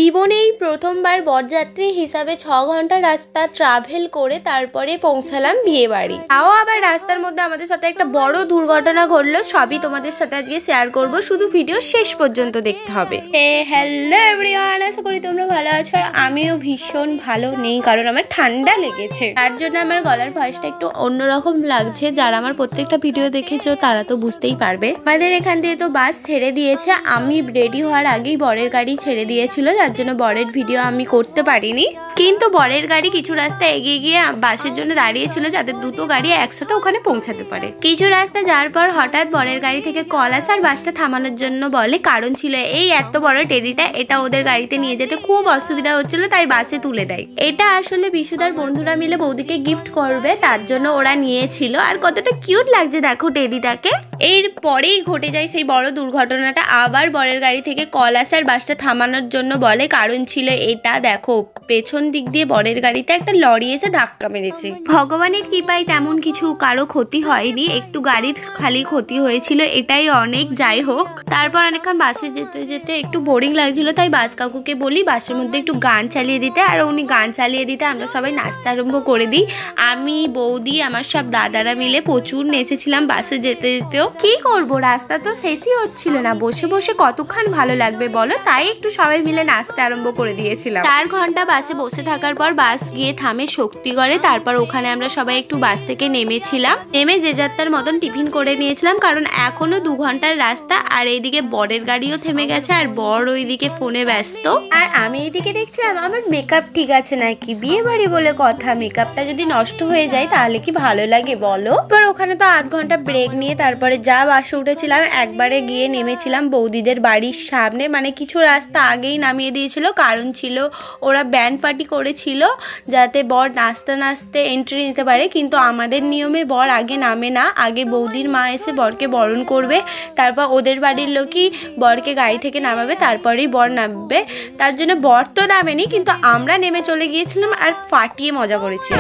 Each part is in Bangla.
জীবনেই প্রথমবার বরযাত্রী হিসাবে 6 ঘন্টা রাস্তা ট্রাভেল করে তারপরে পৌঁছালাম বিয়ে বাড়ি। তাও আবার রাস্তার মধ্যে আমাদের সাথে একটা বড় দুর্ঘটনা ঘটলো, সবই তোমাদের সাথে আজকে শেয়ার করব, শুধু ভিডিও শেষ পর্যন্ত দেখতে হবে। হ্যালো এভরিওয়ান, আশা করি তোমরা ভালো আছো। আর আমিও ভীষণ ভালো নেই, কারণ আমার ঠান্ডা লেগেছে, তার জন্য আমার গলার ভয়েসটা একটু অন্যরকম লাগছে। যারা আমার প্রত্যেকটা ভিডিও দেখেছো তারা তো বুঝতেই পারবে। আমাদের এখান দিয়ে তো বাস ছেড়ে দিয়েছে, আমি রেডি হওয়ার আগেই বরের গাড়ি ছেড়ে দিয়েছিল, যার জন্য বরের ভিডিও আমি করতে পারিনি। কিন্তু বরের গাড়ি কিছু রাস্তা এগিয়ে গিয়ে বাসের জন্য দাঁড়িয়েছিল, যাতে দুটো গাড়ি একসাথে ওখানে পৌঁছাতে পারে। কিছু রাস্তা যাওয়ার পর হঠাৎ বরের গাড়ি থেকে কল আসে আর বাসটা থামানোর জন্য বলে। কারণ ছিল এই এত বড় টেডিটা, এটা ওদের গাড়িতে নিয়ে যেতে খুব অসুবিধা হচ্ছিল, তাই বাসে তুলে দেয়। এটা আসলে বিশুদার বন্ধুরা মিলে বৌদিকে গিফট করবে, তার জন্য ওরা নিয়েছিল। আর কতটা কিউট লাগছে দেখো টেডিটাকে। এর পরেই ঘটে যায় সেই বড় দুর্ঘটনাটা। আবার বরের গাড়ি থেকে কল আসে আর বাসটা থামানোর জন্য বলে। কারণ ছিল এটা, দেখো পেছন দিক দিয়ে বরের গাড়িতে একটা লরি এসে ধাক্কা মেরেছে। ভগবানের কৃপায় তেমন কিছু কারো ক্ষতি হয়নি, একটু গাড়ির খালি ক্ষতি হয়েছিল, এটাই অনেক। যাই হোক, তারপর অনেকক্ষণ বাসে যেতে যেতে একটু বোরিং লাগছিল, তাই বাস কাকুকে বলি বাসের মধ্যে একটু গান চালিয়ে দিতে। আর উনি গান চালিয়ে দিতে আমরা সবাই নাচতে আরম্ভ করে দিই। আমি, বৌদি, আমার সব দাদারা মিলে প্রচুর নেচেছিলাম বাসে যেতে যেতেও। কি করব, রাস্তা তো শেষই হচ্ছিল না, বসে বসে কতক্ষণ ভালো লাগবে বলো, তাই একটু সবাই মিলে নাচতে আরম্ভ করে দিয়েছিলাম। 4 ঘন্টা বাসে বসে থাকার পর বাস গিয়ে থামে শক্তিগড়ে। তারপর ওখানে আমরা সবাই একটু বাস থেকে নেমেছিলাম, নেমে যে যাত্রার মতন টিফিন করে নিয়েছিলাম, কারণ এখনো 2 ঘন্টার রাস্তা। আর এইদিকে বরের গাড়িও থেমে গেছে, আর বর ওইদিকে ফোনে ব্যস্ত। আর আমি এইদিকে দেখছিলাম আমার মেকআপ ঠিক আছে নাকি, বিয়ে বাড়ি বলে কথা, মেকআপটা যদি নষ্ট হয়ে যায় তাহলে কি ভালো লাগে বলো। এবার ওখানে তো 8 ঘন্টা ব্রেক নিয়ে তারপরে যা বাসে উঠেছিলাম একবারে গিয়ে নেমেছিলাম বৌদিদের বাড়ির সামনে। মানে কিছু রাস্তা আগেই নামিয়ে দিয়েছিল, কারণ ছিল ওরা ব্যান্ড পার্টি করেছিল যাতে বর নাচতে নাচতে এন্ট্রি নিতে পারে। কিন্তু আমাদের নিয়মে বর আগে নামে না, আগে বৌদির মা এসে বরকে বরণ করবে, তারপর ওদের বাড়ির লোকই বরকে গাড়ি থেকে নামাবে, তারপরেই বর নামবে। তার জন্য বর তো নামেনি, কিন্তু আমরা নেমে চলে গিয়েছিলাম আর ফাটিয়ে মজা করেছি।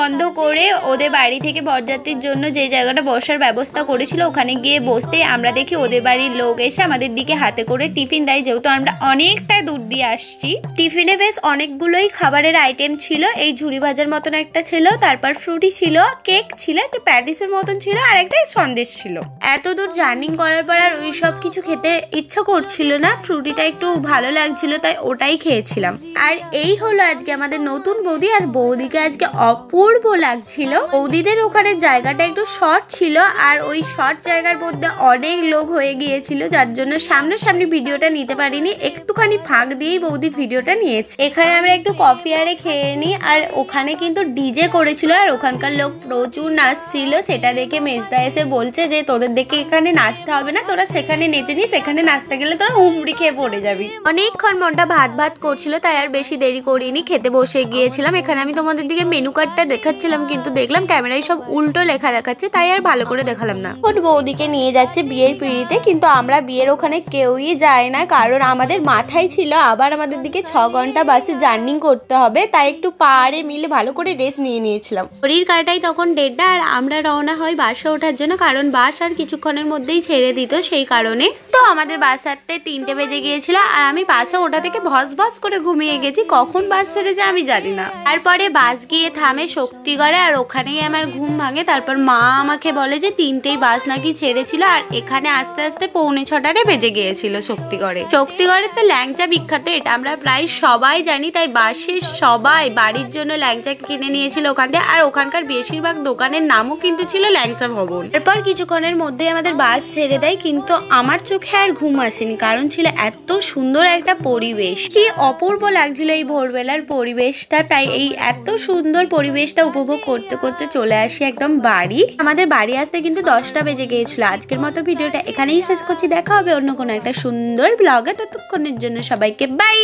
বন্ধ করে ওদের বাড়ি থেকে বরযাত্রীর জন্য যে জায়গাটা বসার ব্যবস্থা করেছিল ওখানে গিয়ে বসতে আমরা দেখি ওদের বাড়ির লোক এসে আমাদের দিকে হাতে করে টিফিন দেয়, যেহেতু আমরা অনেকটা দূর দিয়ে আসছি। টিফিনে বেশ অনেকগুলোই খাবারের আইটেম ছিল, এই ঝুড়ি ভাজার মতন একটা ছিল, তারপর ফ্রুটি ছিল, কেক ছিল, একটা প্যাটিসের মতন ছিল, আর একটা সন্দেশ ছিল। এত দূর জার্নি করার পর আর ওই সব কিছু খেতে ইচ্ছা করছিল না, ফ্রুটিটা একটু ভালো লাগছিল তাই ওটাই খেয়েছিলাম। আর এই হলো আজকে আমাদের নতুন বৌদি, আর বৌদিকে আজকে অপূর্ব লাগছিল। বৌদিদের ওখানে জায়গাটা একটু শর্ট ছিল, আর ওই শর্ট জায়গার মধ্যে অনেক লোক হয়ে গিয়েছিল, যার জন্য সামনাসামনি ভিডিওটা নিতে পারিনি, একটুখানি ফাঁক দিয়েই বৌদি ভিডিওটা নিয়েছে। এখানে আমরা একটু কফি আরে খেয়ে নিই। আর ওখানে কিন্তু ডিজে করেছিল, আর ওখানকার লোক প্রচুর নাচছিল, সেটা দেখে মেজদা এসে বলছে যে তোদের দেখে এখানে নাচতে হবে না, তোরা সেখানে নেচে নিস, সেখানে নাচতে গেলে তোরা হুমড়ি খেয়ে পড়ে যাবি। অনেকক্ষণ মনটা ভাত ভাত করছিল, তাই আর বেশি দেরি করিনি, খেতে বসে গিয়েছিলাম। এখানে আমি তোমাদের দিকে মেনু কার্ডটা দেখাচ্ছিলাম, কিন্তু দেখলাম ক্যামেরায় সব উল্টো লেখা দেখাচ্ছে, তাই আর ভালো করে দেখালাম না। ওর বৌদিকে নিয়ে যাচ্ছে বিয়ের পিঁড়িতে, কিন্তু আমরা বিয়ের ওখানে কেউই যায় না, কারণ আমাদের মাথায় ছিল আবার আমাদের দিকে 6 ঘন্টা বাসে জার্নি করতে হবে, তাই একটু পাহাড়ে মিলে ভালো করে রেস্ট নিয়ে নিয়েছিলাম। শরীর কাটাই তখন 1:30, আর আমরা রওনা হয় বাসে ওঠার জন্য, কারণ বাস আর কিছুক্ষণের মধ্যেই ছেড়ে দিত, সেই কারণে। তো আমাদের বাস ছাড়তে 3টে বেজে গিয়েছিল, আর আমি বাসে ওঠা থেকে ভস ভস করে ঘুমিয়ে গেছি, কখন বাস ছেড়েছে আমি জানি না। তারপরে বাস গিয়ে থামে শক্তিগড়ে, আর ওখানেই আমার ঘুম ভাঙে। তারপর মা আমাকে বলে যে 3টেই বাস নাকি ছেড়েছিল, আর এখানে আস্তে আস্তে 5:45 বেজে গিয়েছিল শক্তিগড়ে। শক্তিগড়ের তো ল্যাংচা বিখ্যাত, এটা আমরা প্রায় সবাই জানি, তাই বাসের সবাই বাড়ির জন্য ল্যাংচা কিনে নিয়েছিল ওখান থেকে। আর ওখানকার বেশিরভাগ দোকানের নামও কিন্তু ছিল ল্যাংচা ভবন। এরপর কিছুক্ষণের মধ্যে আমাদের বাস ছেড়ে দেয়, কিন্তু আমার চোখে আর ঘুম আসেনি, কারণ ছিল এত সুন্দর একটা পরিবেশ, কি অপূর্ব লাগছিল এই ভোরবেলার পরিবেশটা। তাই এই এত সুন্দর পরিবেশটা উপভোগ করতে করতে চলে আসি একদম বাড়ি। আমাদের বাড়ি আসতে কিন্তু 10টা বেজে গিয়েছিল। আজকের মতো ভিডিওটা এখানেই শেষ করছি, দেখা হবে অন্য কোনো একটা সুন্দর ব্লগে, ততক্ষণের জন্য সবাইকে বাই।